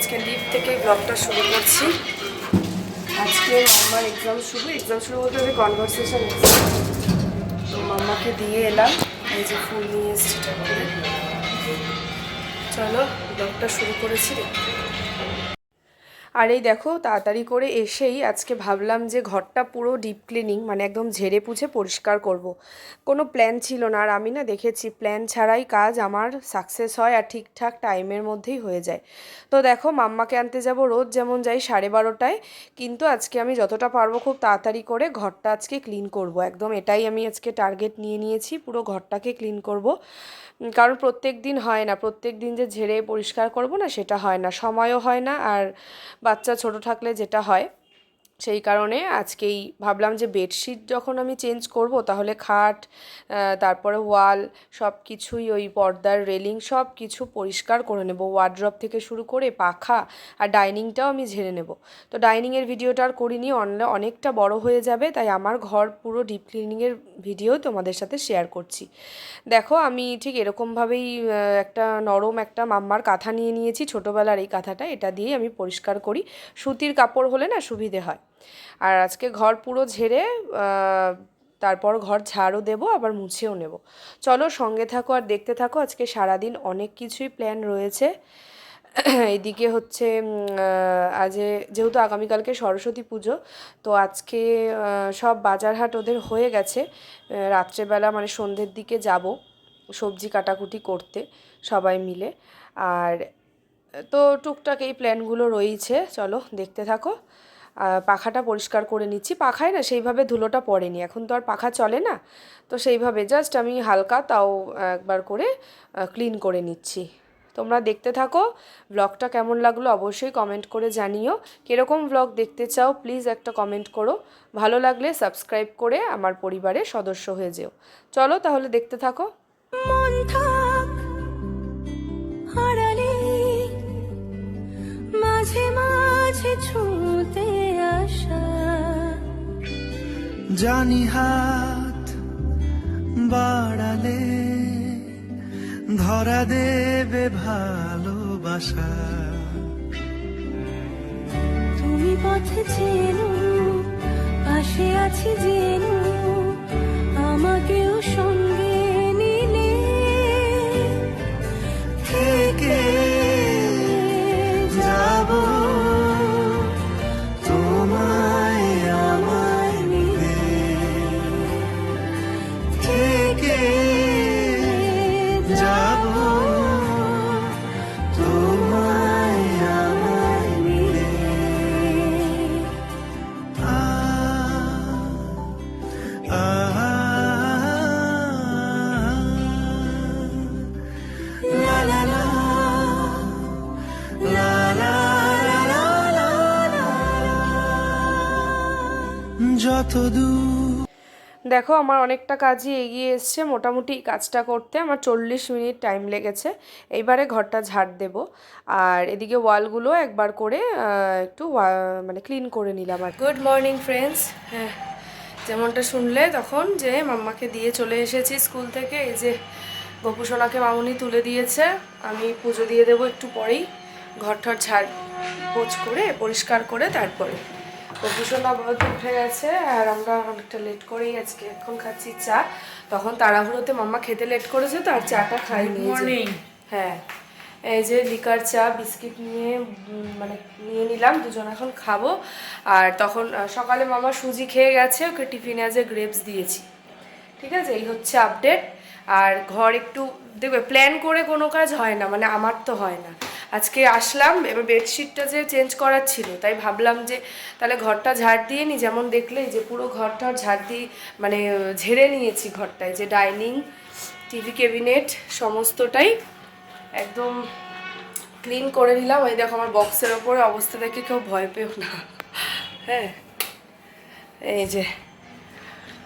আজকে লিভ থেকে ব্লগটা শুরু করছি। আজকে আমার এক্সাম শুরু বলতে হবে কনভারসেশন এক্সাম। তো মাম্মাকে দিয়ে এলাম, এই যে ফুল নিয়ে এসেছি ঠাকুরে। চলো ব্লগটা শুরু করেছি। আর এই দেখো তাড়াতাড়ি করে এসেই আজকে ভাবলাম যে ঘরটা পুরো ডিপ ক্লিনিং, মানে একদম ঝেড়ে পুছে পরিষ্কার করব। কোনো প্ল্যান ছিল না, আর আমি না দেখেছি প্ল্যান ছাড়াই কাজ আমার সাকসেস হয় আর ঠিকঠাক টাইমের মধ্যেই হয়ে যায়। তো দেখো মাম্মাকে আনতে যাব রোজ যেমন যাই 12:30টায়, কিন্তু আজকে আমি যতটা পারবো খুব তাড়াতাড়ি করে ঘরটা আজকে ক্লিন করব। একদম এটাই আমি আজকে টার্গেট নিয়ে নিয়েছি, পুরো ঘরটাকে ক্লিন করব। কারণ প্রত্যেক দিন হয় না, প্রত্যেক দিন যে ঝেড়ে পরিষ্কার করব না সেটা হয় না, সময়ও হয় না। আর বাচ্চা ছোট থাকলে যেটা হয়, সেই কারণে আজকেই ভাবলাম যে বেডশিট যখন আমি চেঞ্জ করব তাহলে খাট, তারপরে ওয়াল সব কিছুই, ওই পর্দার রেলিং সব কিছু পরিষ্কার করে নেব, ওয়ার্ড্রপ থেকে শুরু করে পাখা আর ডাইনিংটাও আমি ঝেড়ে নেব। তো ডাইনিংয়ের ভিডিওটা আর করিনি, অনেকটা বড় হয়ে যাবে, তাই আমার ঘর পুরো ডিপ ক্লিনিংয়ের ভিডিও তোমাদের সাথে শেয়ার করছি। দেখো আমি ঠিক এরকমভাবেই একটা নরম একটা মাম্মার কাঁথা নিয়ে নিয়েছি, ছোটোবেলার এই কাঁথাটা, এটা দিয়েই আমি পরিষ্কার করি। সুতির কাপড় হলে না সুবিধে হয়। আর আজকে ঘর পুরো ঝেড়ে তারপর ঘর ঝাড়ও দেবো, আবার মুছেও নেব। চলো সঙ্গে থাকো আর দেখতে থাকো। আজকে সারাদিন অনেক কিছুই প্ল্যান রয়েছে। এদিকে হচ্ছে আজ যেহেতু আগামীকালকে সরস্বতী পুজো, তো আজকে সব বাজারহাট ওদের হয়ে গেছে। রাত্রেবেলা মানে সন্ধ্যের দিকে যাব সবজি কাটাকুটি করতে সবাই মিলে। আর তো টুকটাক এই প্ল্যানগুলো রয়েছে, চলো দেখতে থাকো। পাখাটা পরিষ্কার করে নিচ্ছি, পাখায় না সেইভাবে ধুলোটা পড়েনি, এখন তো আর পাখা চলে না, তো সেইভাবে জাস্ট আমি হালকা তাও একবার করে ক্লিন করে নিচ্ছি। তোমরা দেখতে থাকো, ব্লগটা কেমন লাগলো অবশ্যই কমেন্ট করে জানিও। কীরকম ব্লগ দেখতে চাও প্লিজ একটা কমেন্ট করো। ভালো লাগলে সাবস্ক্রাইব করে আমার পরিবারের সদস্য হয়ে যেও। চলো তাহলে দেখতে থাকো। মাঝে মাঝে ছুঁতে আসা, জানি হাত বাড়ালে ধরা দেবে ভালোবাসা। তুমি পথে চেনো, পাশে আছি জেনো, আমাকেও সঙ্গে নিলে থেকে যাব তোমায় আমার নিয়ে, থেকে যাব তোমায় আমার নিয়ে। La la la যতদূর। দেখো আমার অনেকটা কাজই এগিয়ে এসছে, মোটামুটি কাজটা করতে আমার 40 মিনিট টাইম লেগেছে। এইবারে ঘরটা ঝাড় দেব, আর এদিকে ওয়ালগুলো একবার করে একটু মানে ক্লিন করে নিলাম। আর গুড মর্নিং ফ্রেন্ডস। হ্যাঁ, যেমনটা শুনলে তখন যে মাম্মাকে দিয়ে চলে এসেছি স্কুল থেকে। এই যে গোপুসোনাকে মামুনি তুলে দিয়েছে, আমি পুজো দিয়ে দেবো একটু পরেই। ঘর ঝাড় পোছ করে পরিষ্কার করে তারপরে গোপুসোনা বহুত উঠে গেছে, আর আমরা অনেকটা লেট করেই আজকে এখন খাচ্ছি চা। তখন তাড়াহুড়োতে মাম্মা খেতে লেট করেছে, তো আর চাটা খাইনি। হ্যাঁ, এই যে লিকার চা বিস্কিট নিয়ে মানে নিয়ে নিলাম, দুজন এখন খাবো। আর তখন সকালে মামা সুজি খেয়ে গেছে, ওকে টিফিনে আজ গ্রেপস দিয়েছি। ঠিক আছে, এই হচ্ছে আপডেট। আর ঘর একটু দেখবে প্ল্যান করে কোনো কাজ হয় না, মানে আমার তো হয় না। আজকে আসলাম, এবার বেডশিটটা যে চেঞ্জ করার ছিল, তাই ভাবলাম যে তাহলে ঘরটা ঝাড় দিয়ে নিই। যেমন দেখলে যে পুরো ঘরটা ঝাড় দিয়ে মানে ঝেড়ে নিয়েছি ঘরটায়, যে ডাইনিং, টিভি ক্যাবিনেট সমস্তটাই একদম ক্লিন করে নিলাম। ওই দেখো আমার বক্সের ওপরে অবস্থা দেখে কেউ ভয় পেও না। হ্যাঁ, এই যে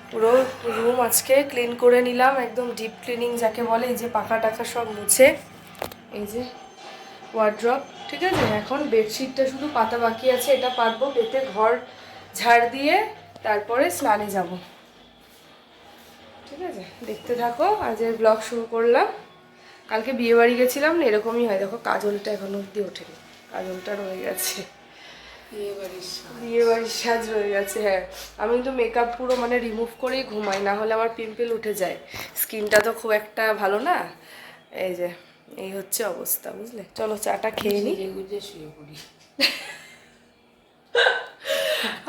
পুরো রুম আজকে ক্লিন করে নিলাম, একদম ডিপ ক্লিনিং যাকে বলে। এই যে পাখা টাকা সব মুছে, এই যে ওয়ার্ড্রপ। ঠিক আছে, এখন বেডশিটটা শুধু পাতা বাকি আছে, এটা পাতবো, পেতে ঘর ঝাড় দিয়ে তারপরে স্নানে যাব। ঠিক আছে, দেখতে থাকো। আজের ব্লগ শুরু করলাম। কালকে বিয়ে বাড়ি গেছিলাম না, এরকমই হয়। দেখো কাজলটা এখনো অবধি ওঠেনি। কাজলটা রয়ে গেছে, বিয়ে বাড়ির সাজ রয়ে গেছে। হ্যাঁ, আমি কিন্তু মেকআপ পুরো মানে রিমুভ করেই ঘুমাই, না হলে আমার পিম্পল উঠে যায়, স্কিনটা তো খুব একটা ভালো না। এই যে এই হচ্ছে অবস্থা, বুঝলে। চলো চাটা খেয়ে নিই।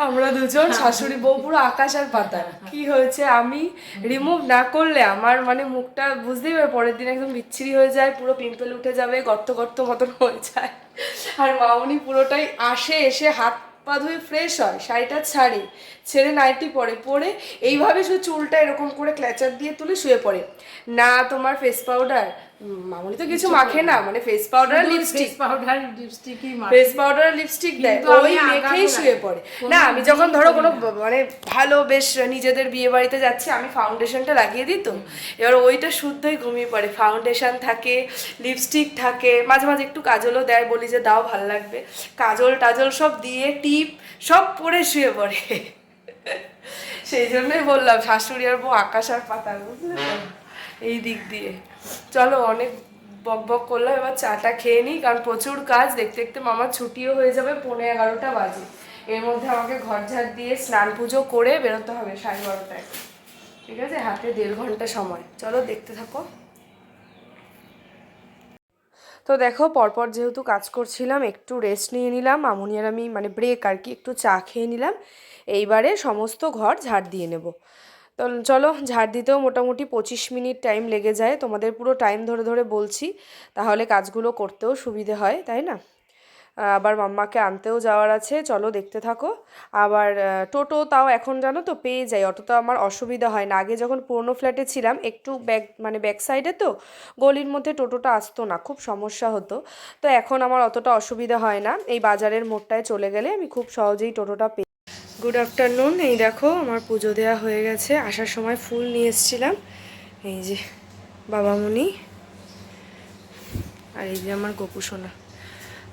আমরা দুজন শাশুড়ি বউ পুরো আকাশ আর পাতাল। কি হয়েছে, আমি রিমুভ না করলে আমার মানে মুখটা বুঝতেই পারে পরের দিন একদম বিচ্ছিরি হয়ে যায়, পুরো পিম্পল উঠে যাবে, গর্ত গর্ত মতন হয়ে যায়। আর মামনি পুরোটাই আসে, এসে হাত পা ধুয়ে ফ্রেশ হয়, শাড়িটা ছেড়ে নাইটি পরে এইভাবে শুধু চুলটা এরকম করে ক্ল্যাচার দিয়ে তুলে শুয়ে পড়ে। না তোমার ফেস পাউডার, মামনি তো কিছু মাখে না, মানে ফেস পাউডার লিপস্টিক দেয়, ওই মেখেই শুয়ে পড়ে। না আমি যখন ধরো কোনো মানে ভালো বেশ নিজেদের বিয়ে বাড়িতে যাচ্ছি, আমি ফাউন্ডেশনটা লাগিয়ে দিই, তো এবার ওইটা শুদ্ধই ঘুমিয়ে পড়ে। ফাউন্ডেশন থাকে, লিপস্টিক থাকে, মাঝে মাঝে একটু কাজলও দেয়, বলি যে দাও ভালো লাগবে, কাজল টাজল সব দিয়ে টিপ সব পরে শুয়ে পড়ে। সেই জন্যই বললাম শাশুড়ি আর বউ আকাশ আর পাতাল, বুঝলে তো, এই দিক দিয়ে। চলো অনেক বক বক করলাম, এবার চাটা খেয়ে নিই, কারণ প্রচুর কাজ। দেখতে দেখতে মামার ছুটিও হয়ে যাবে, 11:15 বাজে। এর মধ্যে আমাকে ঘর ঝাড় দিয়ে স্নান পুজো করে বেরোতে হবে 12:30টায়। ঠিক আছে, হাতে 1.5 ঘন্টা সময়। চলো দেখতে থাকো। তো দেখো, পরপর যেহেতু কাজ করছিলাম, একটু রেস্ট নিয়ে নিলাম, মামুনি আর আমি, মানে ব্রেক আর কি, একটু চা খেয়ে নিলাম। এইবারে সমস্ত ঘর ঝাড় দিয়ে নেব। তো চলো, ঝাড় দিতেও মোটামুটি 25 মিনিট টাইম লেগে যায়। তোমাদের পুরো টাইম ধরে ধরে বলছি, তাহলে কাজগুলো করতেও সুবিধে হয়, তাই না? আবার মাম্মাকে আনতেও যাওয়ার আছে, চলো দেখতে থাকো। আবার টোটো তাও এখন জানো তো পেয়ে যাই, অতটা আমার অসুবিধা হয় না। আগে যখন পুরনো ফ্ল্যাটে ছিলাম, একটু ব্যাক সাইডে তো, গলির মধ্যে টোটোটা আসতো না, খুব সমস্যা হতো। তো এখন আমার অতটা অসুবিধা হয় না, এই বাজারের মোড়টায় চলে গেলে আমি খুব সহজেই টোটোটা পেয়ে। Good afternoon. এই দেখো আমার পুজো দেওয়া হয়ে গেছে, আসার সময় ফুল নিয়ে এসেছিলাম, এই যে বাবামণি, আর এই যে আমার গোপু সোনা।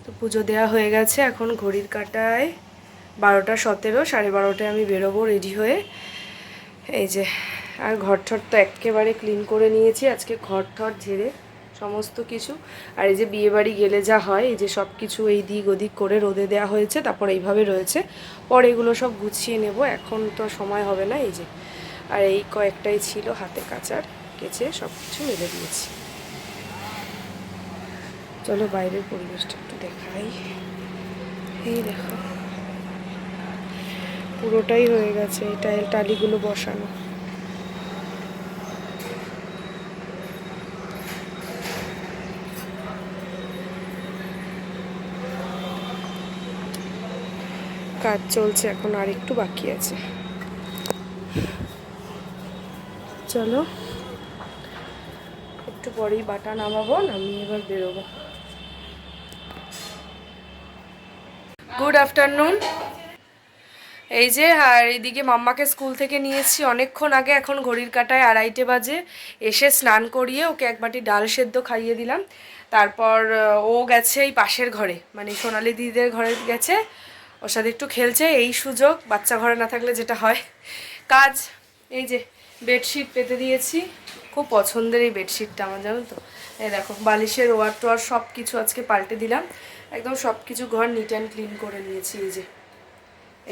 তো পুজো দেওয়া হয়ে গেছে, এখন ঘড়ির কাঁটায় 12:17, 12:30টায় আমি বেরোবো রেডি হয়ে। এই যে, আর ঘর ঠর তো একেবারে ক্লিন করে নিয়েছি আজকে, ঘর ঠর ঝেড়ে সমস্ত কিছু। আর এই যে বিয়েবাড়ি গেলে যা হয়, এই যে সব কিছু এই দিক ওদিক করে রোদে দেওয়া হয়েছে, তারপর এইভাবে রয়েছে, পরে এগুলো সব গুছিয়ে নেব, এখন তো সময় হবে না। এই যে, আর এই কয়েকটাই ছিল হাতে কাচার, কেচে সব কিছু মেলে দিয়েছি। চলো বাইরের পরিবেশটা একটু দেখাই। এই দেখো পুরোটাই হয়ে গেছে, এই টালিগুলো বসানো। কাজ চলছে, এখন আর একটু বাকি আছে। চলো একটু পরেই বাটা নামাবো, নামিয়ে এবার বেরোবো। Good afternoon. এই যে, আর এইদিকে মাম্মাকে স্কুল থেকে নিয়েছি অনেকক্ষণ আগে, এখন ঘড়ির কাঁটায় 2:30 বাজে। এসে স্নান করিয়ে ওকে এক বাটি ডাল সেদ্ধ খাইয়ে দিলাম। তারপর ও গেছে এই পাশের ঘরে, মানে সোনালি দিদিদের ঘরে গেছে, ওর সাথে একটু খেলছে। এই সুযোগ, বাচ্চা ঘরে না থাকলে যেটা হয় কাজ। এই যে বেডশিট পেতে দিয়েছি, খুব পছন্দের এই বেডশিটটা আমার, জানো তো। এই দেখো বালিশের ওয়ার টোয়ার সব কিছু আজকে পাল্টে দিলাম, একদম সব কিছু ঘর নিট অ্যান্ড ক্লিন করে নিয়েছি। এই যে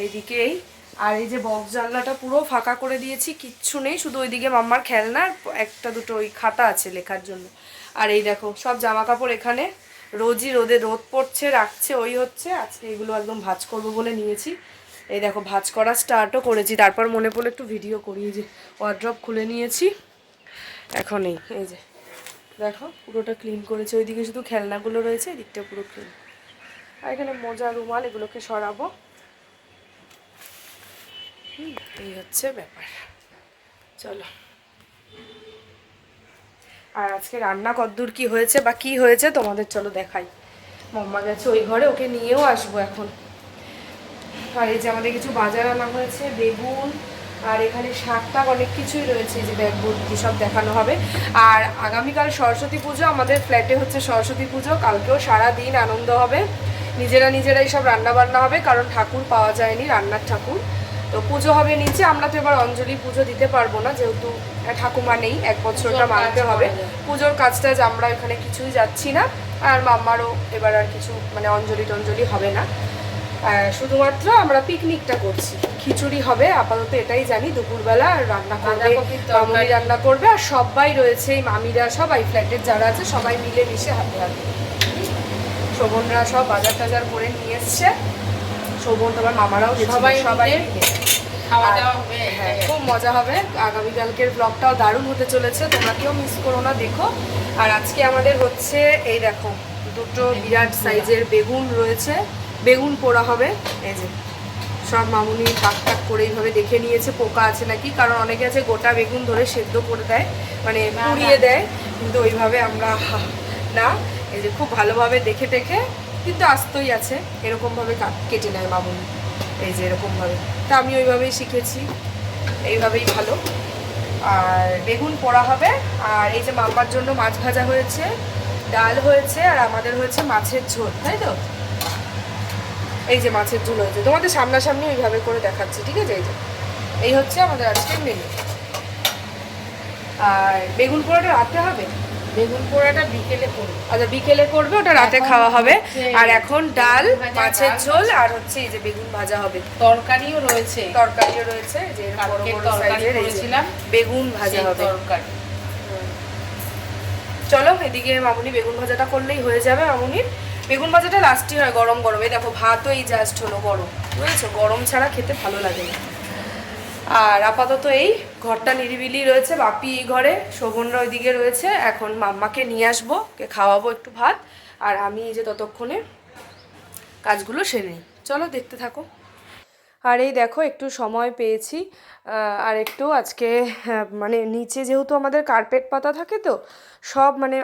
এইদিকে আর এই যে বক্স জানলাটা পুরো ফাঁকা করে দিয়েছি, কিচ্ছু নেই, শুধু ওইদিকে মাম্মার খেলনা, একটা দুটো ওই খাতা আছে লেখার জন্য। আর এই দেখো সব জামা কাপড় এখানে রোজই রোদ পড়ছে, রাখছে, ওই হচ্ছে। আজকে এগুলো একদম ভাঁজ করবো বলে নিয়েছি। এই দেখো ভাঁজ করা স্টার্টও করেছি, তারপর মনে পড়লো একটু ভিডিও করি। এই যে ওয়ার্ড্রপ খুলে নিয়েছি এখন, এই যে দেখো পুরোটা ক্লিন করেছি। ওইদিকে শুধু খেলনাগুলো রয়েছে, এদিকটা পুরো ক্লিন। আর এখানে মোজা রুমাল এগুলোকে সরাবো। এই হচ্ছে ব্যাপার। চলো, আর আজকে রান্না কদ্দূর কি হয়েছে বা কি হয়েছে তোমাদের চলো দেখাই। মাম্মা গেছে ওই ঘরে, ওকে নিয়েও আসবো এখন। আর এই যে আমাদের কিছু বাজার আনা হয়েছে, বেগুন, আর এখানে শাক টাক অনেক কিছুই রয়েছে, যে ব্যাগ ভর্তি সব দেখানো হবে। আর আগামীকাল সরস্বতী পুজো, আমাদের ফ্ল্যাটে হচ্ছে সরস্বতী পুজো, কালকেও সারা দিন আনন্দ হবে। নিজেরাই সব রান্না বান্না হবে, কারণ ঠাকুর পাওয়া যায়নি, রান্নার ঠাকুর। তো পুজো হবে নিচে। আমরা তো এবার অঞ্জলি পুজো দিতে পারবো না, যেহেতু ঠাকুমা নেই, 1 বছরটা মানতে হবে। পুজোর কাজটা আমরা এখানে কিছুই যাচ্ছি না। আর মাম্মারও এবার আর কিছু মানে অঞ্জলি টঞ্জলি হবে না, শুধুমাত্র আমরা পিকনিকটা করছি। খিচুড়ি হবে আপাতত এটাই জানি, দুপুরবেলা আর রান্না করবে মামুনি, রান্না করবে। আর সবাই রয়েছে, এই মামিরা সবাই ফ্ল্যাটের যারা আছে সবাই মিলে মিশে হাতে হাতে। শোভনরা সব বাজার টাজার করে নিয়ে এসছে, শোভন তোমার মামারাও সবাই সবাই খাওয়া দাওয়া হবে। হ্যাঁ, খুব মজা হবে। আগামীকালকের ব্লগটাও দারুণ হতে চলেছে, তোমরা কেউ মিস করো না, দেখো। আর আজকে আমাদের হচ্ছে এই দেখো দুটো বিরাট সাইজের বেগুন রয়েছে, বেগুন পোড়া হবে। এই যে সব মামুনি টাক টাক করে এইভাবে দেখে নিয়েছে পোকা আছে নাকি, কারণ অনেকে আছে গোটা বেগুন ধরে সেদ্ধ করে দেয়, মানে পুড়িয়ে দেয়, কিন্তু ওইভাবে আমরা না। এই যে খুব ভালোভাবে দেখে টেখে, কিন্তু আস্তই আছে এরকমভাবে কেটে নেয় মামুনি, এই যে এরকমভাবে। তা আমি ওইভাবেই শিখেছি, এইভাবেই ভালো। আর বেগুন পোড়া হবে। আর এই যে মাম্মার জন্য মাছ ভাজা হয়েছে, ডাল হয়েছে, আর আমাদের হয়েছে মাছের ঝোল, তাই তো? এই যে মাছের ঝোল হয়েছে, তোমাদের সামনাসামনি ওইভাবে করে দেখাচ্ছি, ঠিক আছে? এই যে এই হচ্ছে আমাদের আজকের মেনু। আর বেগুন পোড়াটা রাতে হবে, বেগুন পোড়াটা বিকেলে করবে। আচ্ছা বিকেলে করবে, ওটা রাতে খাওয়া হবে। আর এখন ডাল, মাছের ঝোল, আর হচ্ছে এই যে বেগুন ভাজা হবে। তরকারিও রয়েছে, যে বড় বড় সাইজের এই যে বেগুন ভাজা হবে তরকারি। চলো এদিকে মামুনি বেগুন ভাজাটা করলেই হয়ে যাবে। মামুনির বেগুন ভাজাটা লাস্টই হয় গরম গরম। এই দেখো ভাতও এই জাস্ট হলো গরম, বুঝেছো? গরম ছাড়া খেতে ভালো লাগে না। আর আপাতত এই ঘরটা নিরিবিলি রয়েছে, বাপি এই ঘরে, শোভনরা ওইদিকে রয়েছে। এখন মাম্মাকে নিয়ে আসবো, কে খাওয়াবো একটু ভাত, আর আমি এই যে ততক্ষণে কাজগুলো সেরে নিই। চলো দেখতে থাকো। আর এই দেখো একটু সময় পেয়েছি, আর একটু আজকে মানে নিচে যেহেতু আমাদের কার্পেট পাতা থাকে, তো সব মানে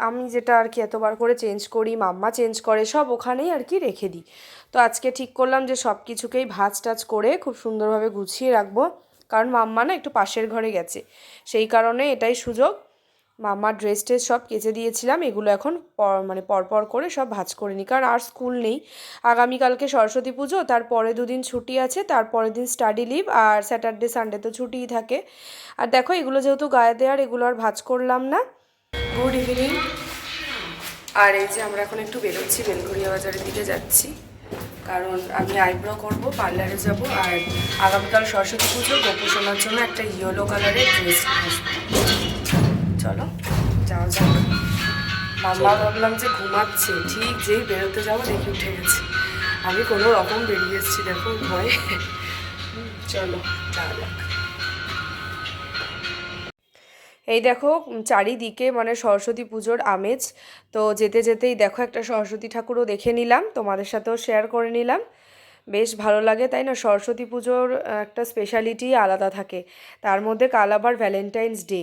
আমি যেটা আর কি এতবার করে চেঞ্জ করি, মাম্মা চেঞ্জ করে, সব ওখানেই আর কি রেখে দিই। তো আজকে ঠিক করলাম যে সব কিছুকেই ভাঁজ টাজ করে খুব সুন্দরভাবে গুছিয়ে রাখবো, কারণ মাম্মা না একটু পাশের ঘরে গেছে, সেই কারণে এটাই সুযোগ। মাম্মার ড্রেস ট্রেস সব কেচে দিয়েছিলাম, এগুলো এখন মানে পরপর করে সব ভাঁজ করে নিই, কারণ আর স্কুল নেই। আগামীকালকে সরস্বতী পুজো, তারপরে দুদিন ছুটি আছে, তারপরের দিন স্টাডি লিভ, আর স্যাটারডে সানডে তো ছুটিই থাকে। আর দেখো এগুলো যেহেতু গায়ে দেওয়ার, এগুলো আর ভাঁজ করলাম না। Good evening. আর এই যে আমরা এখন একটু বেরোচ্ছি, বেলঘরিয়া বাজারের দিকে যাচ্ছি, কারণ আমি আইব্রো করবো, পার্লারে যাব। আর আগামীকাল সরস্বতী পুজো, গোপু সোনার জন্য একটা ইয়েলো কালারের ড্রেস আসবো। চলো যাওয়া যাক। মাম্মা ভাবলাম যে ঘুমাচ্ছে, ঠিক যেই বেরোতে যাবো দেখি উঠে গেছে। আমি কোনো রকম বেরিয়ে এসেছি, দেখো ভয়ে। চলো যাওয়া যাক। এই দেখো চারিদিকে মানে সরস্বতী পুজোর আমেজ। তো যেতে যেতেই দেখো একটা সরস্বতী ঠাকুরও দেখে নিলাম, তোমাদের সাথেও শেয়ার করে নিলাম। বেশ ভালো লাগে, তাই না? সরস্বতী পুজোর একটা স্পেশালিটি আলাদা থাকে। তার মধ্যে কাল আবার ভ্যালেন্টাইন্স ডে,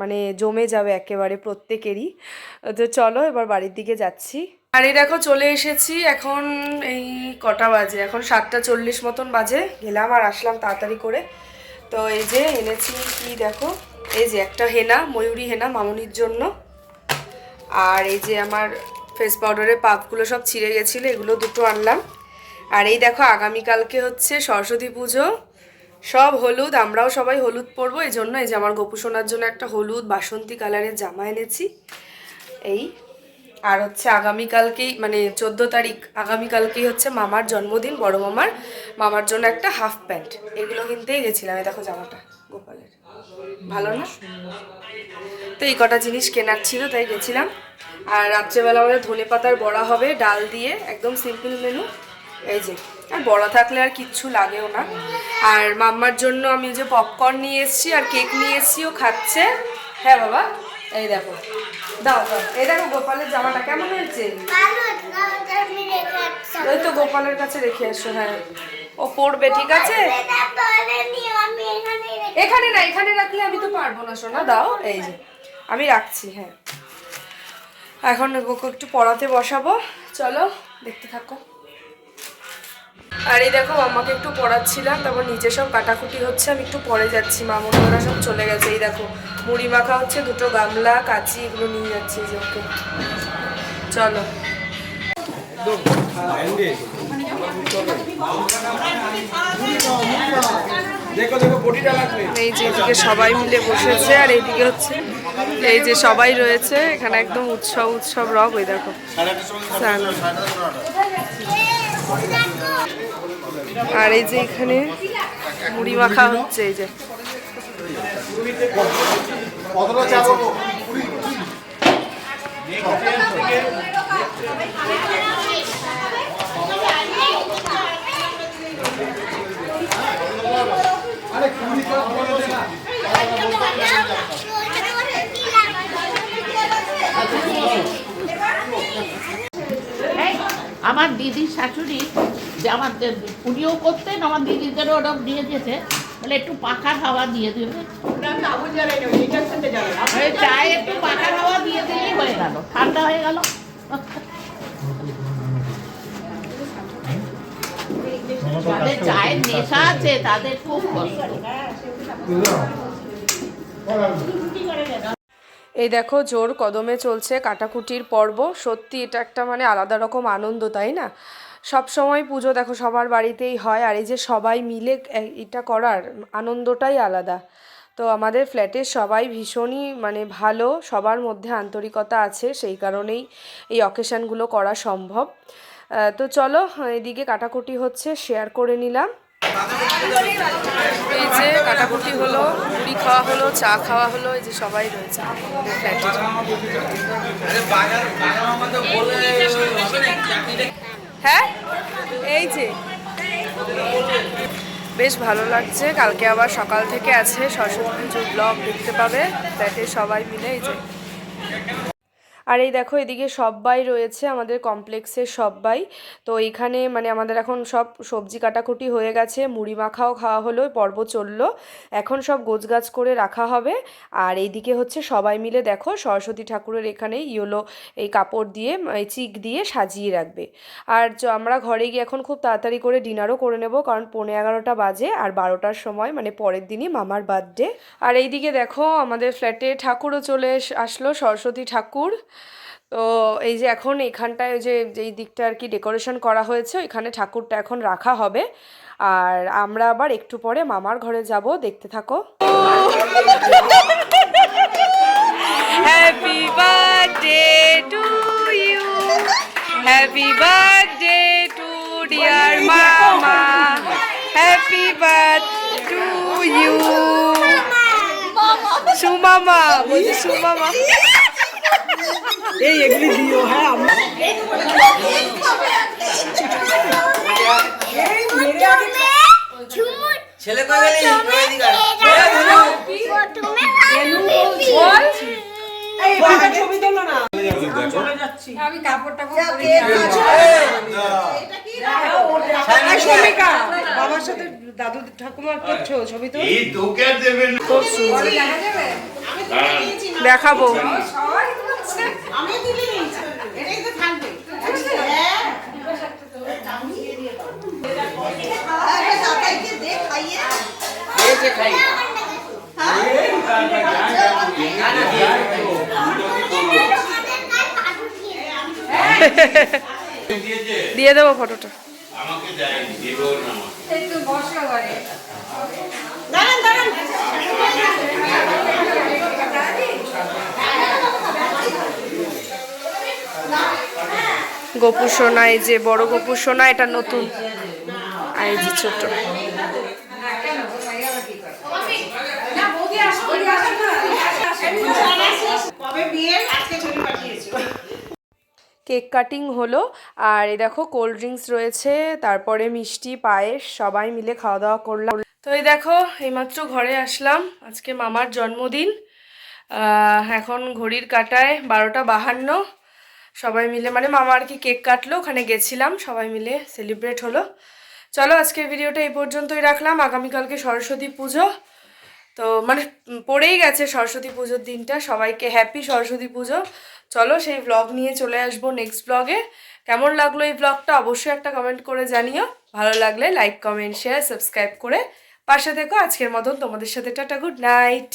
মানে জমে যাবে একেবারে প্রত্যেকেরই। তো চলো এবার বাড়ির দিকে যাচ্ছি। আর এই দেখো চলে এসেছি, এখন এই কটা বাজে, এখন 7:40 মতন বাজে। গেলাম আর আসলাম তাড়াতাড়ি করে। তো এই যে এনেছি কি দেখো, এই যে একটা হেনা, ময়ূরী হেনা মামুনির জন্য। আর এই যে আমার ফেস পাউডারের পাপগুলো সব ছিঁড়ে গেছিলো, এগুলো দুটো আনলাম। আর এই দেখো আগামীকালকে হচ্ছে সরস্বতী পুজো, সব হলুদ, আমরাও সবাই হলুদ পরবো, এই জন্য এই যে আমার গোপু সোনার জন্য একটা হলুদ বাসন্তী কালারের জামা এনেছি। এই আর হচ্ছে আগামীকালকেই মানে 14 তারিখ, আগামীকালকেই হচ্ছে মামার জন্মদিন, বড় মামার জন্য একটা হাফ প্যান্ট, এগুলো কিনতেই গেছিলাম। এই দেখো জামাটা গোপালের, ভালো না? তো এই কটা জিনিস কেনার ছিল, তাই গেছিলাম। আর রাত্রেবেলা আমাদের ধনেপাতার বড়া হবে ডাল দিয়ে, একদম সিম্পল মেনু। এই যে, আর বড়া থাকলে আর কিচ্ছু লাগেও না। আর মাম্মার জন্য আমি যে পপকর্ন নিয়ে এসেছি আর কেক নিয়ে এসেছি, ও খাচ্ছে। হ্যাঁ বাবা, এই দেখো, দাও দাও। এই দেখো গোপালের জামাটা কেমন হয়েছে? ওই তো গোপালের কাছে রেখে আসো। হ্যাঁ ও পড়বে, ঠিক আছে? এখানে না, এখানে রাখলে আমি তো পারবো না সোনা, দাও। এই যে আমি রাখছি। হ্যাঁ এখন ওকে একটু পড়াতে বসাবো, চলো দেখতে থাকো। আর এই দেখো মাম্মাকে একটু পড়াচ্ছিলাম, তারপর নিচে সব কাটাকুটি হচ্ছে, আমি একটু পরে যাচ্ছি। মামুনরা সব চলে গেছে। এই দেখো মুড়ি মাখা হচ্ছে, দুটো গামলা কাঁচি এগুলো নিয়ে যাচ্ছি যে ওকে। চলো এই যে এদিকে সবাই মিলে বসেছে, আর এইদিকে হচ্ছে এই যে সবাই রয়েছে এখানে, একদম উৎসব উৎসব রব। ওই দেখো সানা। আর এই যে এখানে মুড়ি মাখা হচ্ছে। এই যে আমার দিদির শাশুড়ি যে আমাদের উনিও করতেন, আমার দিদিদেরও ওরকম দিয়ে দিয়েছে, বলে একটু পাখার হাওয়া দিয়ে দেবে, চায়ে একটু পাখার হাওয়া দিয়ে দিলেই হয়ে গেল, ঠান্ডা হয়ে গেল। যাদের চায়ের নেশা আছে তাদের খুব কষ্ট। এই দেখো জোর কদমে চলছে কাটাকুটির পর্ব। সত্যি এটা একটা মানে আলাদা রকম আনন্দ, তাই না? সব সময় পুজো দেখো সবার বাড়িতেই হয়, আর এই যে সবাই মিলে এটা করার আনন্দটাই আলাদা। তো আমাদের ফ্ল্যাটের সবাই ভীষণই মানে ভালো, সবার মধ্যে আন্তরিকতা আছে, সেই কারণেই এই অকেশানগুলো করা সম্ভব। তো চলো, এদিকে কাটাকুটি হচ্ছে, শেয়ার করে নিলাম। এই যে কাটাকুটি হলো, মুড়ি খাওয়া হলো, চা খাওয়া হলো। এই যে সবাই রয়েছে হ্যাঁ, এই যে বেশ ভালো লাগছে। কালকে আবার সকাল থেকে আছে সরস্বতী পুজোর ব্লগ দেখতে পাবে ফ্ল্যাটের সবাই মিলে। এই যে আর এই দেখো এদিকে সব্বাই রয়েছে, আমাদের কমপ্লেক্সের সব্বাই। তো এইখানে মানে আমাদের এখন সব সবজি কাটাকুটি হয়ে গেছে, মুড়ি মাখাও খাওয়া হলো, পর্ব চললো। এখন সব গোছগাছ করে রাখা হবে। আর এইদিকে হচ্ছে সবাই মিলে দেখো সরস্বতী ঠাকুরের এখানে ইয়েলো এই কাপড় দিয়ে এই চিক দিয়ে সাজিয়ে রাখবে। আর আমরা ঘরে গিয়ে এখন খুব তাড়াতাড়ি করে ডিনারও করে নেব, কারণ 11:15 বাজে, আর 12টার সময় মানে পরের দিনই মামার বার্থডে। আর এইদিকে দেখো আমাদের ফ্ল্যাটে ঠাকুরও চলে আসলো, সরস্বতী ঠাকুর। তো এই যে এখন এখানটায় যে যেই দিকটা আর কি ডেকোরেশন করা হয়েছে, ওইখানে ঠাকুরটা এখন রাখা হবে। আর আমরা আবার একটু পরে মামার ঘরে যাব, দেখতে থাকো। Happy birthday to you, happy birthday to dear mama, happy birthday to you. সুমামা বলছি, সুমামা। এই এগুলি দিও। হ্যাঁ আমরা ছেলে কই গেলি? ছবি তোলো না। আমি কাপড়টা বাবার সাথে দাদু ঠাকুমার করছো ছবি? তো এই তোকে আর দেবেন না। খুব সুন্দর দেখাবো। আমি তুলে নিয়েছি, এটাই তো থাকবে। দাদাইকে দে খাইয়ে, এই যে খাই দিয়ে দেবো ফটোটা। আমাকে দেয়নি, দেবো না আমাকে। একটু বসো ঘরে। দাঁড়ান দাঁড়ান, গোপু সোনা, এই যে বড় গোপু সোনা, এটা নতুন। আর এই যে ছোট। কবে বিয়ে? আজকে ছবি পাঠিয়েছি। কেক কাটিং হলো, আর এই দেখো কোল্ড ড্রিঙ্কস রয়েছে, তারপরে মিষ্টি পায়েস, সবাই মিলে খাওয়া দাওয়া করলাম। তো এই দেখো এইমাত্র ঘরে আসলাম, আজকে মামার জন্মদিন। এখন ঘড়ির কাঁটায় 12:52। সবাই মিলে মানে মামা আর কি কেক কাটলো, ওখানে গেছিলাম, সবাই মিলে সেলিব্রেট হলো। চলো আজকের ভিডিওটা এই পর্যন্তই রাখলাম। আগামীকালকে সরস্বতী পুজো, তো মানে পড়েই গেছে সরস্বতী পুজোর দিনটা। সবাইকে হ্যাপি সরস্বতী পুজো। চলো সেই ব্লগ নিয়ে চলে আসবো নেক্সট ব্লগে। কেমন লাগলো এই ব্লগটা অবশ্যই একটা কমেন্ট করে জানিও। ভালো লাগলে লাইক, কমেন্ট, শেয়ার, সাবস্ক্রাইব করে পাশে থেকো। আজকের মতন তোমাদের সাথে টাটা, গুড নাইট।